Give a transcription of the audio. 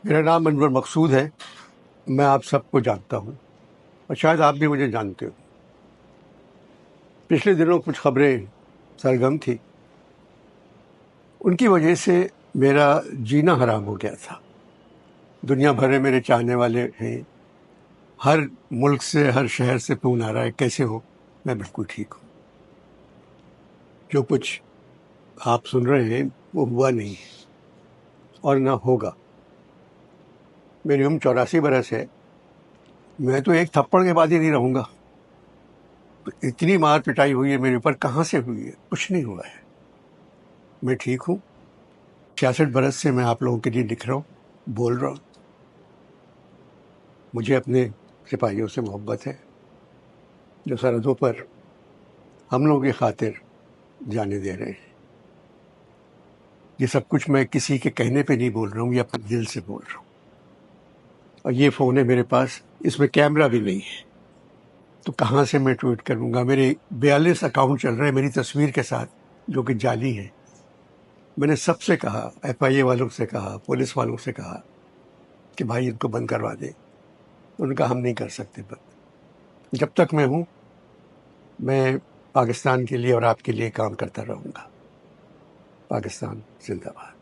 میرا نام انور مقصود ہے. میں آپ سب کو جانتا ہوں اور شاید آپ بھی مجھے جانتے ہو. پچھلے دنوں کچھ خبریں سرگرم تھی، ان کی وجہ سے میرا جینا حرام ہو گیا تھا. دنیا بھر میں میرے چاہنے والے ہیں، ہر ملک سے، ہر شہر سے فون آ رہا ہے کیسے ہو. میں بالکل ٹھیک ہوں. جو کچھ آپ سن رہے ہیں وہ ہوا نہیں ہے اور نہ ہوگا. میری عمر 84 برس ہے. میں تو ایک تھپڑ کے بعد ہی نہیں رہوں گا. اتنی مار پٹائی ہوئی ہے میرے اوپر، کہاں سے ہوئی ہے؟ کچھ نہیں ہوا ہے. میں ٹھیک ہوں. 66 برس سے میں آپ لوگوں کے لیے لکھ رہا ہوں، بول رہا ہوں. مجھے اپنے سپاہیوں سے محبت ہے جو سرحدوں پر ہم لوگوں کی خاطر جانے دے رہے ہیں. یہ سب کچھ میں کسی کے کہنے پہ نہیں بول رہا ہوں، یہ اپنے دل سے بول رہا ہوں. اور یہ فون ہے میرے پاس، اس میں کیمرہ بھی نہیں ہے، تو کہاں سے میں ٹویٹ کروں گا؟ میرے 42 اکاؤنٹ چل رہے ہیں میری تصویر کے ساتھ جو کہ جعلی ہیں. میں نے سب سے کہا، ایف آئی اے والوں سے کہا، پولیس والوں سے کہا کہ بھائی ان کو بند کروا دے. ان کا ہم نہیں کر سکتے بند. جب تک میں ہوں میں پاکستان کے لیے اور آپ کے لیے کام کرتا رہوں گا. پاکستان زندہ باد.